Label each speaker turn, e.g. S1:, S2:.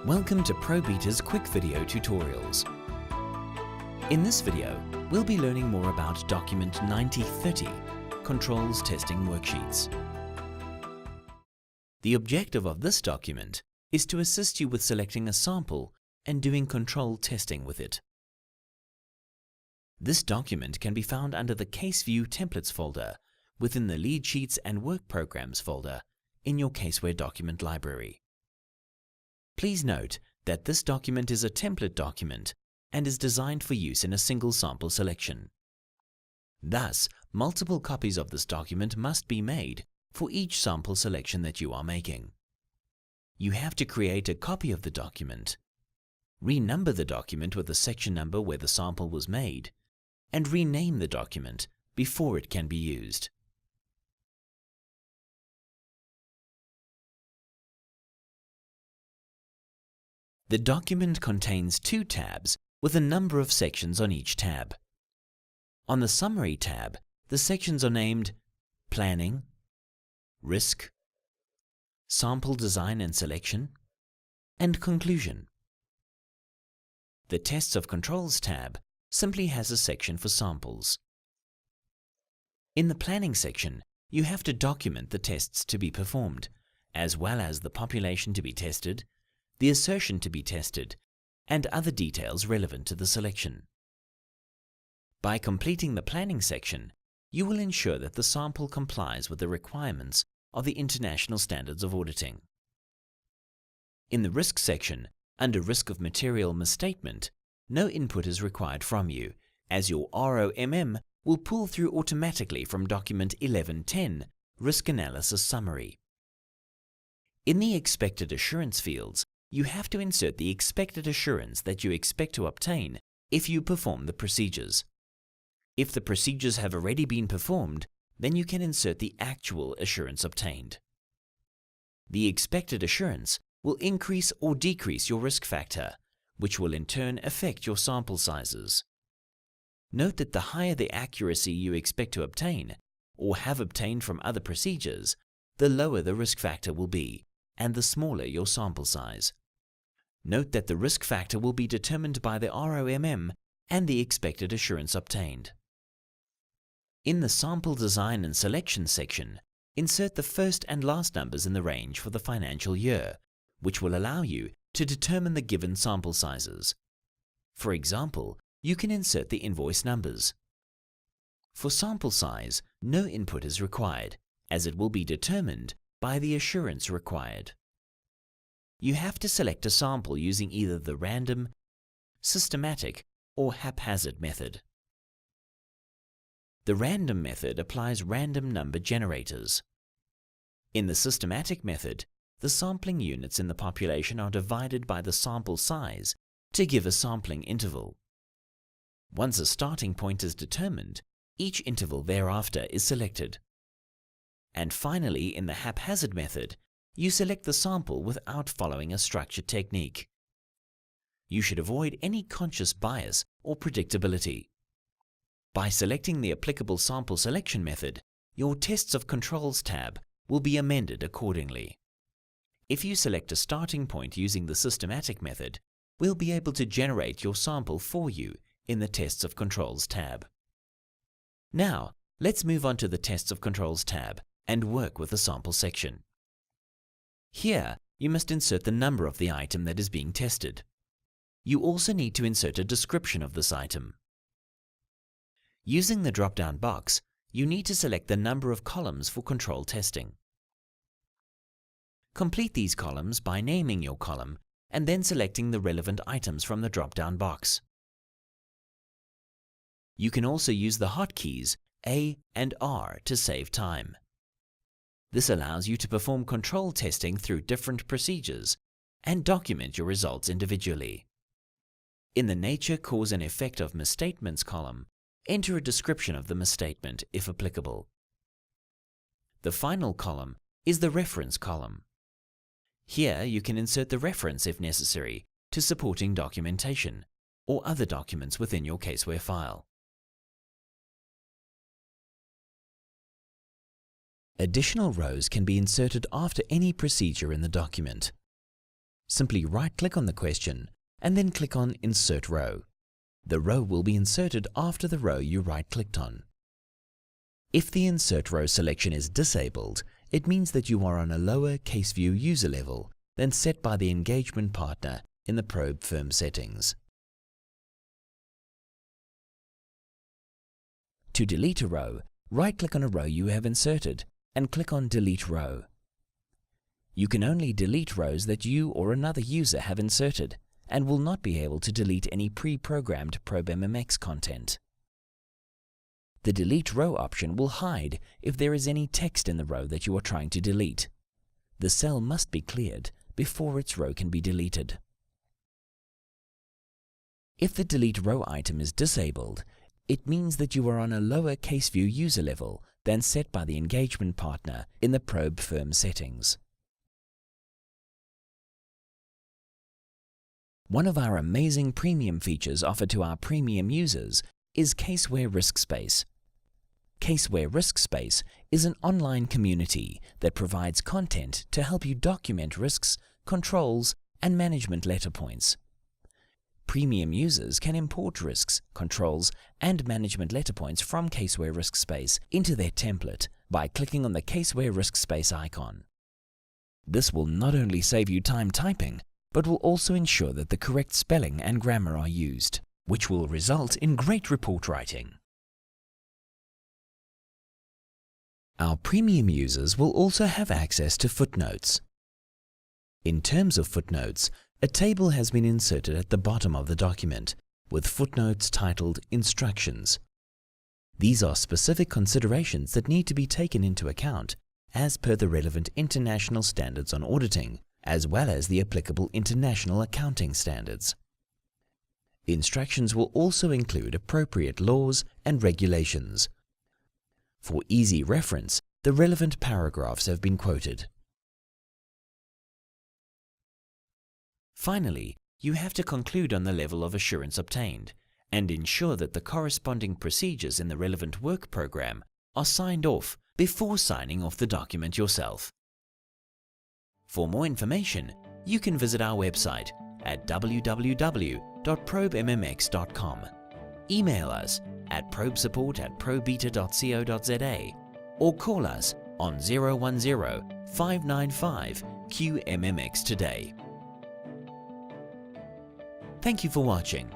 S1: Welcome to ProBeta's quick video tutorials. In this video, we'll be learning more about document 9030, Controls Testing Worksheets. The objective of this document is to assist you with selecting a sample and doing control testing with it. This document can be found under the Case View Templates folder within the Lead Sheets and Work Programs folder in your Caseware document library. Please note that this document is a template document and is designed for use in a single sample selection. Thus, multiple copies of this document must be made for each sample selection that you are making. You have to create a copy of the document, renumber the document with the section number where the sample was made, and rename the document before it can be used. The document contains two tabs with a number of sections on each tab. On the Summary tab, the sections are named Planning, Risk, Sample Design and Selection, and Conclusion. The Tests of Controls tab simply has a section for samples. In the Planning section, you have to document the tests to be performed, as well as the population to be tested, the assertion to be tested, and other details relevant to the selection. By completing the Planning section, you will ensure that the sample complies with the requirements of the International Standards of Auditing. In the Risk section, under Risk of Material Misstatement, no input is required from you, as your ROMM will pull through automatically from document 1110, Risk Analysis Summary. In the Expected Assurance fields, you have to insert the expected assurance that you expect to obtain if you perform the procedures. If the procedures have already been performed, then you can insert the actual assurance obtained. The expected assurance will increase or decrease your risk factor, which will in turn affect your sample sizes. Note that the higher the accuracy you expect to obtain, or have obtained from other procedures, the lower the risk factor will be, and the smaller your sample size. Note that the risk factor will be determined by the ROMM and the expected assurance obtained. In the Sample Design and Selection section, insert the first and last numbers in the range for the financial year, which will allow you to determine the given sample sizes. For example, you can insert the invoice numbers. For sample size, no input is required, as it will be determined by the assurance required. You have to select a sample using either the random, systematic, or haphazard method. The random method applies random number generators. In the systematic method, the sampling units in the population are divided by the sample size to give a sampling interval. Once a starting point is determined, each interval thereafter is selected. And finally, in the haphazard method, you select the sample without following a structured technique. You should avoid any conscious bias or predictability. By selecting the applicable sample selection method, your Tests of Controls tab will be amended accordingly. If you select a starting point using the systematic method, we'll be able to generate your sample for you in the Tests of Controls tab. Now, let's move on to the Tests of Controls tab and work with the sample section. Here, you must insert the number of the item that is being tested. You also need to insert a description of this item. Using the drop-down box, you need to select the number of columns for control testing. Complete these columns by naming your column and then selecting the relevant items from the drop-down box. You can also use the hotkeys A and R to save time. This allows you to perform control testing through different procedures and document your results individually. In the Nature, Cause and Effect of Misstatements column, enter a description of the misstatement if applicable. The final column is the Reference column. Here you can insert the reference if necessary to supporting documentation or other documents within your Caseware file. Additional rows can be inserted after any procedure in the document. simply right-click on the question and then click on Insert Row. The row will be inserted after the row you right-clicked on. If the Insert Row selection is disabled, it means that you are on a lower Case View user level than set by the engagement partner in the probe firm settings. To delete a row, right-click on a row you have inserted and click on Delete Row. You can only delete rows that you or another user have inserted and will not be able to delete any pre-programmed ProbeMMX content. The Delete Row option will hide if there is any text in the row that you are trying to delete. The cell must be cleared before its row can be deleted. If the Delete Row item is disabled, it means that you are on a lower Case View user level than set by the engagement partner in the probe firm settings. One of our amazing premium features offered to our premium users is Caseware Risk Space. Caseware Risk Space is an online community that provides content to help you document risks, controls, and management letter points. Premium users can import risks, controls, and management letter points from Caseware Risk Space into their template by clicking on the Caseware Risk Space icon. This will not only save you time typing, but will also ensure that the correct spelling and grammar are used, which will result in great report writing. Our premium users will also have access to footnotes. In terms of footnotes, a table has been inserted at the bottom of the document with footnotes titled Instructions. These are specific considerations that need to be taken into account as per the relevant international standards on auditing, as well as the applicable international accounting standards. Instructions will also include appropriate laws and regulations. For easy reference, the relevant paragraphs have been quoted. Finally, you have to conclude on the level of assurance obtained and ensure that the corresponding procedures in the relevant work program are signed off before signing off the document yourself. For more information, you can visit our website at www.probemmx.com. Email us at probesupport@probeta.co.za or call us on 010-595-QMMX today. Thank you for watching.